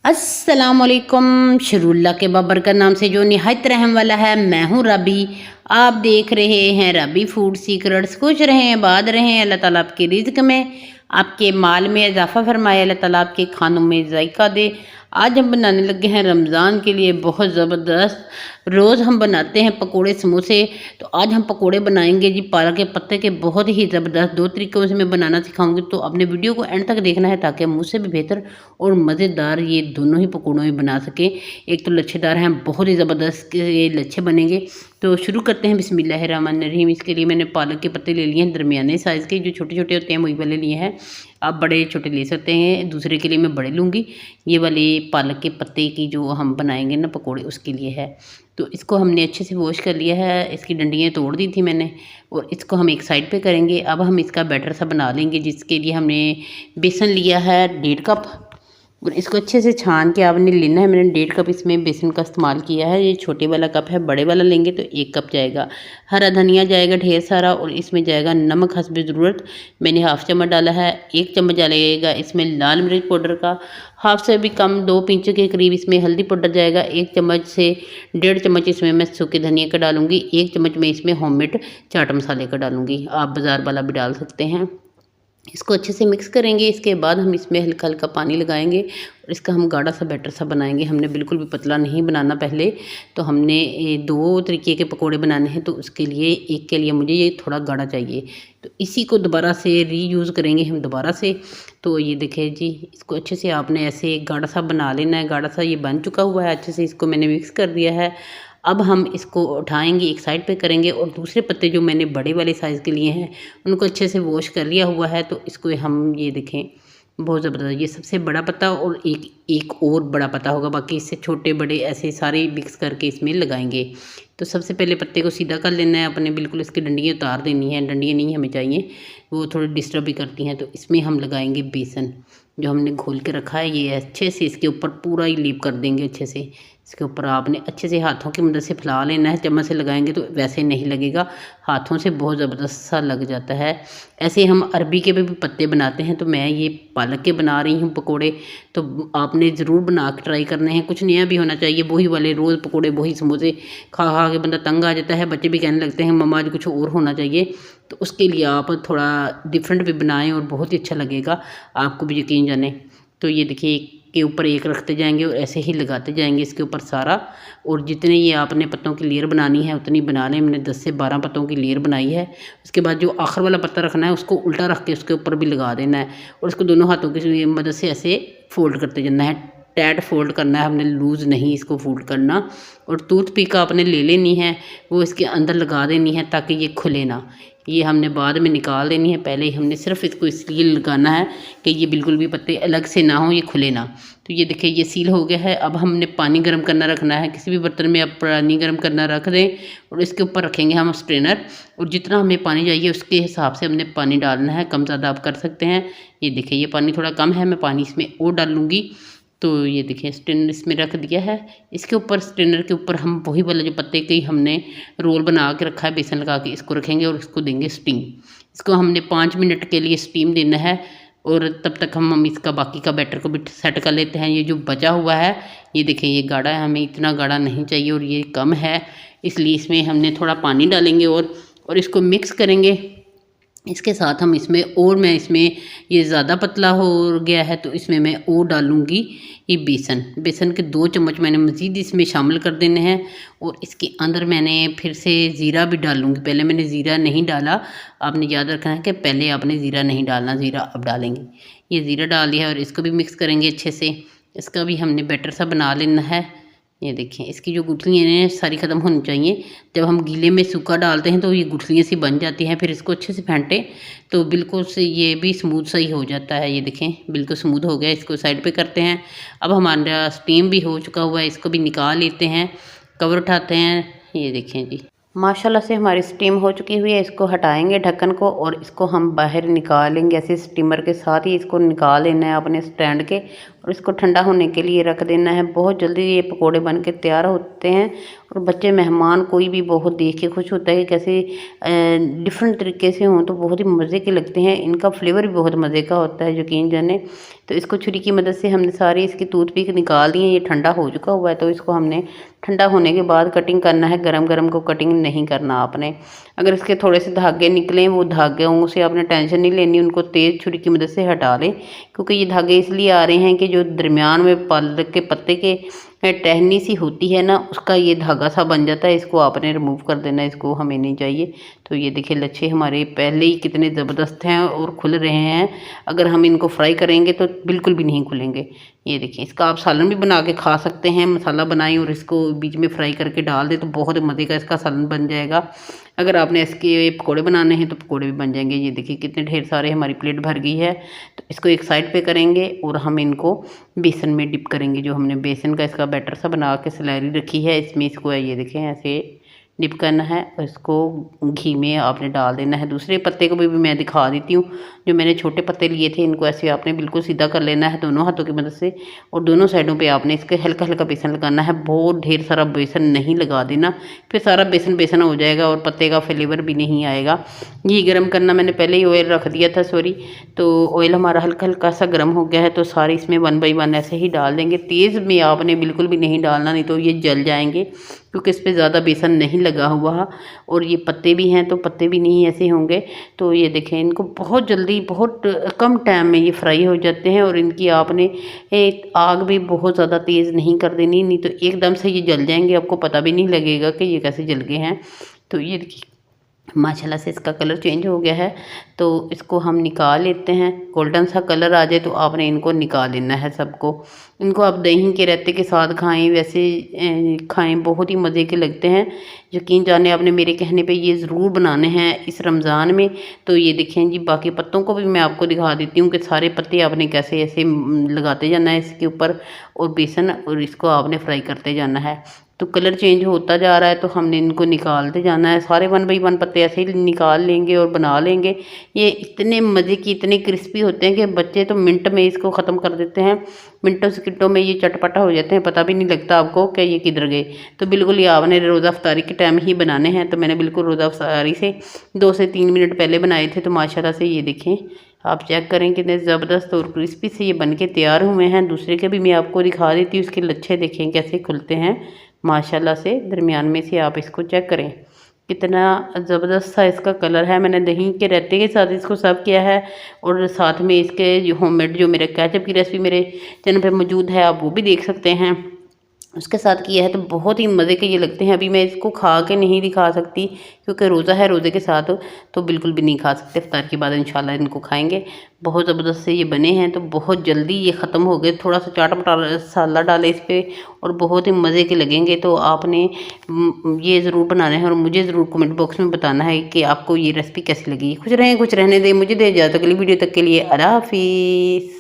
अस्सलामुअलैकुम। शरुल्ला के बाबरकत नाम से जो निहायत रहम वाला है, मैं हूँ रबी। आप देख रहे हैं रबी फूड सीक्रेट्स। खुश रहें, आबाद रहें, अल्लाह ताला आपके रिज्क में, आपके माल में इजाफा फरमाए, अल्लाह ताला आपके खानों में जायका दे। आज हम बनाने लगे हैं रमज़ान के लिए बहुत ज़बरदस्त। रोज़ हम बनाते हैं पकोड़े समोसे, तो आज हम पकोड़े बनाएंगे जी पालक के पत्ते के, बहुत ही ज़बरदस्त। दो तरीक़ों से मैं बनाना सिखाऊंगी, तो आपने वीडियो को एंड तक देखना है ताकि मुझसे भी बेहतर और मज़ेदार ये दोनों ही पकौड़ों में बना सकें। एक तो लच्छेदार हैं, बहुत ही ज़बरदस्त ये लच्छे बनेंगे। तो शुरू करते हैं बिस्मिल्लाहिर्रहमानिर्रहीम। इसके लिए मैंने पालक के पत्ते ले लिए हैं दरमियाने साइज़ के, जो छोटे छोटे होते हैं वही वाले लिए हैं। आप बड़े छोटे ले सकते हैं, दूसरे के लिए मैं बड़े लूँगी। ये वाले पालक के पत्ते की जो हम बनाएंगे ना पकौड़े, उसके लिए है। तो इसको हमने अच्छे से वॉश कर लिया है, इसकी डंडियाँ तोड़ दी थी मैंने, और इसको हम एक साइड पे करेंगे। अब हम इसका बैटर सा बना लेंगे, जिसके लिए हमने बेसन लिया है 1.5 कप, और इसको अच्छे से छान के आपने लेना है। मैंने 1.5 कप इसमें बेसन का इस्तेमाल किया है। ये छोटे वाला कप है, बड़े वाला लेंगे तो 1 कप जाएगा। हरा धनिया जाएगा ढेर सारा, और इसमें जाएगा नमक हस्बे ज़रूरत। मैंने 1/2 चम्मच डाला है। 1 चम्मच डालेगा इसमें लाल मिर्च पाउडर का, 1/2 से भी कम 2 पिंच के करीब इसमें हल्दी पाउडर जाएगा। 1 चम्मच से 1.5 चम्मच इसमें मैं सूखे धनिया का डालूंगी। 1 चम्मच में इसमें होममेड चाट मसाले का डालूंगी, आप बाज़ार वाला भी डाल सकते हैं। इसको अच्छे से मिक्स करेंगे। इसके बाद हम इसमें हल्का हल्का पानी लगाएंगे और इसका हम गाढ़ा सा बैटर सा बनाएंगे। हमने बिल्कुल भी पतला नहीं बनाना पहले, तो हमने 2 तरीके के पकोड़े बनाने हैं, तो उसके लिए एक के लिए मुझे ये थोड़ा गाढ़ा चाहिए। तो इसी को दोबारा से रीयूज़ करेंगे हम दोबारा से। तो ये देखिए जी, इसको अच्छे से आपने ऐसे गाढ़ा सा बना लेना है। गाढ़ा सा ये बन चुका हुआ है, अच्छे से इसको मैंने मिक्स कर दिया है। अब हम इसको उठाएंगे, एक साइड पे करेंगे, और दूसरे पत्ते जो मैंने बड़े वाले साइज़ के लिए हैं उनको अच्छे से वॉश कर लिया हुआ है। तो इसको हम ये देखें, बहुत ज़बरदस्त, ये सबसे बड़ा पत्ता और एक एक और बड़ा पत्ता होगा, बाकी इससे छोटे बड़े ऐसे सारे मिक्स करके इसमें लगाएंगे। तो सबसे पहले पत्ते को सीधा कर लेना है अपने, बिल्कुल इसकी डंडियाँ उतार देनी है। डंडियाँ नहीं हमें चाहिए, वो थोड़ी डिस्टर्ब भी करती हैं। तो इसमें हम लगाएंगे बेसन जो हमने घोल के रखा है, ये अच्छे से इसके ऊपर पूरा ही लीप कर देंगे अच्छे से। इसके ऊपर आपने अच्छे से हाथों की मदद से फैला लेना है। चम्मच से लगाएंगे तो वैसे नहीं लगेगा, हाथों से बहुत ज़बरदस्त सा लग जाता है। ऐसे हम अरबी के भी पत्ते बनाते हैं, तो मैं ये पालक के बना रही हूँ पकोड़े। तो आपने ज़रूर बना के ट्राई करने हैं, कुछ नया भी होना चाहिए। वही वाले रोज़ पकोड़े वही समोसे खा खा के बंदा तंग आ जाता है। बच्चे भी कहने लगते हैं मम्मा आज कुछ और होना चाहिए। तो उसके लिए आप थोड़ा डिफरेंट भी बनाएं और बहुत ही अच्छा लगेगा, आपको भी यकीन जाने। तो ये देखिए, एक के ऊपर एक रखते जाएंगे और ऐसे ही लगाते जाएंगे इसके ऊपर सारा। और जितने ये आपने पत्तों की लेयर बनानी है उतनी बना लें। मैंने 10 से 12 पत्तों की लेयर बनाई है। उसके बाद जो आखिर वाला पत्ता रखना है उसको उल्टा रख के उसके ऊपर भी लगा देना है, और उसको दोनों हाथों की मदद से ऐसे फोल्ड करते जाना है। टाइट फोल्ड करना है हमने, लूज़ नहीं इसको फोल्ड करना। और टूथपिक आपने ले लेनी है, वो इसके अंदर लगा देनी है ताकि ये खुले ना। ये हमने बाद में निकाल देनी है, पहले ही हमने सिर्फ इसको इसलिए लगाना है कि ये बिल्कुल भी पत्ते अलग से ना हो, ये खुले ना। तो ये देखिए, ये सील हो गया है। अब हमने पानी गर्म करना रखना है, किसी भी बर्तन में आप पानी गर्म करना रख दें, और इसके ऊपर रखेंगे हम स्ट्रेनर। और जितना हमें पानी चाहिए उसके हिसाब से हमने पानी डालना है, कम ज़्यादा आप कर सकते हैं। ये देखिए, ये पानी थोड़ा कम है, मैं पानी इसमें और डाल लूँगी। तो ये देखिए, स्ट्रेनर इसमें रख दिया है। इसके ऊपर स्ट्रेनर के ऊपर हम वही वाला जो पत्ते की हमने रोल बना के रखा है बेसन लगा के, इसको रखेंगे और इसको देंगे स्टीम। इसको हमने 5 मिनट के लिए स्टीम देना है, और तब तक हम इसका बाकी का बैटर को भी सेट कर लेते हैं। ये जो बचा हुआ है, ये देखिए, ये गाढ़ा है, हमें इतना गाढ़ा नहीं चाहिए और ये कम है, इसलिए इसमें हमने थोड़ा पानी डालेंगे और इसको मिक्स करेंगे। इसके साथ हम इसमें, और मैं इसमें, ये ज़्यादा पतला हो गया है तो इसमें मैं और डालूँगी ये बेसन के 2 चम्मच मैंने मज़ीद इसमें शामिल कर देने हैं। और इसके अंदर मैंने फिर से ज़ीरा भी डालूँगी। पहले मैंने ज़ीरा नहीं डाला, आपने याद रखना है कि पहले आपने ज़ीरा नहीं डालना, ज़ीरा अब डालेंगे। ये ज़ीरा डाल दिया है और इसको भी मिक्स करेंगे अच्छे से। इसका भी हमने बैटर सा बना लेना है। ये देखिए, इसकी जो गुठलियाँ हैं सारी ख़त्म होनी चाहिए। जब हम गीले में सूखा डालते हैं तो ये गुठलियाँ सी बन जाती हैं, फिर इसको अच्छे से फेंटें तो बिल्कुल से ये भी स्मूथ सही हो जाता है। ये देखें, बिल्कुल स्मूथ हो गया। इसको साइड पे करते हैं। अब हमारा स्टीम भी हो चुका हुआ है, इसको भी निकाल लेते हैं। कवर उठाते हैं, ये देखें जी, माशाल्लाह से हमारी स्टीम हो चुकी हुई है। इसको हटाएंगे ढक्कन को और इसको हम बाहर निकालेंगे, ऐसे स्टीमर के साथ ही इसको निकाल लेना है अपने स्टैंड के, और इसको ठंडा होने के लिए रख देना है। बहुत जल्दी ये पकोड़े बन के तैयार होते हैं और बच्चे मेहमान कोई भी बहुत देख के खुश होता है कि कैसे डिफरेंट तरीके से हों, तो बहुत ही मज़े के लगते हैं। इनका फ्लेवर भी बहुत मज़े का होता है, यकीन जाने। तो इसको छुरी की मदद से हमने सारी इसकी टूथपिक निकाल दी है। ये ठंडा हो चुका हुआ है, तो इसको हमने ठंडा होने के बाद कटिंग करना है। गरम गरम को कटिंग नहीं करना आपने। अगर इसके थोड़े से धागे निकलें, वो धागों से आपने टेंशन नहीं लेनी, उनको तेज़ छुरी की मदद से हटा लें, क्योंकि ये धागे इसलिए आ रहे हैं कि जो दरमियान में पालक के पत्ते के टहनी सी होती है ना, उसका ये धागा सा बन जाता है। इसको आपने रिमूव कर देना, इसको हमें नहीं चाहिए। तो ये देखिए लच्छे हमारे पहले ही कितने ज़बरदस्त हैं और खुल रहे हैं। अगर हम इनको फ्राई करेंगे तो बिल्कुल भी नहीं खुलेंगे। ये देखिए, इसका आप सालन भी बना के खा सकते हैं। मसाला बनाएं और इसको बीच में फ्राई करके डाल दें तो बहुत मज़े का इसका सालन बन जाएगा। अगर आपने इसके पकोड़े बनाने हैं तो पकोड़े भी बन जाएंगे। ये देखिए कितने ढेर सारे, हमारी प्लेट भर गई है। तो इसको एक साइड पे करेंगे और हम इनको बेसन में डिप करेंगे। जो हमने बेसन का इसका बैटर सा बना के स्लैरी रखी है, इसमें इसको ये देखें ऐसे डिप करना है और इसको घी में आपने डाल देना है। दूसरे पत्ते को भी मैं दिखा देती हूँ। जो मैंने छोटे पत्ते लिए थे, इनको ऐसे आपने बिल्कुल सीधा कर लेना है दोनों हाथों की मदद से, और दोनों साइडों पे आपने इसके हल्का हल्का बेसन लगाना है। बहुत ढेर सारा बेसन नहीं लगा देना, फिर सारा बेसन बेसन हो जाएगा और पत्ते का फ्लेवर भी नहीं आएगा। घी गर्म करना मैंने पहले ही ऑयल रख दिया था, सॉरी। तो ऑयल हमारा हल्का हल्का सा गर्म हो गया है, तो सारे इसमें 1 बाय 1 ऐसे ही डाल देंगे। तेज़ में आपने बिल्कुल भी नहीं डालना, नहीं तो ये जल जाएंगे, क्योंकि इस पर ज़्यादा बेसन नहीं लगा हुआ और ये पत्ते भी हैं तो पत्ते भी नहीं ऐसे होंगे। तो ये देखें, इनको बहुत जल्दी बहुत कम टाइम में ये फ्राई हो जाते हैं। और इनकी आपने आग भी बहुत ज़्यादा तेज़ नहीं कर देनी, नहीं तो एकदम से ये जल जाएंगे, आपको पता भी नहीं लगेगा कि ये कैसे जल गए हैं। तो ये देखिए माशाल्लाह से इसका कलर चेंज हो गया है। तो इसको हम निकाल लेते हैं। गोल्डन सा कलर आ जाए तो आपने इनको निकाल लेना है सबको। इनको आप दही के रायते के साथ खाएं, वैसे खाएं, बहुत ही मज़े के लगते हैं। यकीन जाने आपने मेरे कहने पे ये ज़रूर बनाने हैं इस रमज़ान में। तो ये देखें जी, बाकी पत्तों को भी मैं आपको दिखा देती हूँ कि सारे पत्ते आपने कैसे ऐसे लगाते जाना है इसके ऊपर, और बेसन, और इसको आपने फ्राई करते जाना है। तो कलर चेंज होता जा रहा है तो हमने इनको निकालते जाना है। सारे 1 बाय 1 पत्ते ऐसे ही निकाल लेंगे और बना लेंगे। ये इतने मज़े की, इतने क्रिस्पी होते हैं कि बच्चे तो मिनट में इसको ख़त्म कर देते हैं। मिनटों सेकंडों में ये चटपटा हो जाते हैं, पता भी नहीं लगता आपको कि ये किधर गए। तो बिल्कुल ये आपने रोज़ा अफ्तारी के टाइम ही बनाने हैं। तो मैंने बिल्कुल रोज़ा अफ्तारी से 2 से 3 मिनट पहले बनाए थे। तो माशाल्लाह से ये देखें, आप चेक करें कितने ज़बरदस्त और क्रिस्पी से ये बन के तैयार हुए हैं। दूसरे के भी मैं आपको दिखा देती हूँ, उसके लच्छे देखें कैसे खुलते हैं माशाल्लाह से। दरमियान में से आप इसको चेक करें, कितना ज़बरदस्त सा इसका कलर है। मैंने दही के रायते के साथ इसको सर्व किया है, और साथ में इसके जो होममेड जो मेरे केचप की रेसिपी मेरे चैनल पे मौजूद है, आप वो भी देख सकते हैं। उसके साथ किया है तो बहुत ही मज़े के ये लगते हैं। अभी मैं इसको खा के नहीं दिखा सकती क्योंकि रोज़ा है, रोज़े के साथ तो बिल्कुल भी नहीं खा सकते। इफ्तार के बाद इंशाल्लाह इनको खाएंगे। बहुत ज़बरदस्त से ये बने हैं, तो बहुत जल्दी ये ख़त्म हो गए। थोड़ा सा चाट मसाला डाले इस पर और बहुत ही मज़े के लगेंगे। तो आपने ये ज़रूर बनाना है और मुझे ज़रूर कमेंट बॉक्स में बताना है कि आपको ये रेसिपी कैसी लगी। खुश रहें, कुछ रहने दें, मुझे दे इजाज़त। अगली वीडियो तक के लिए अल्लाह हाफिज़।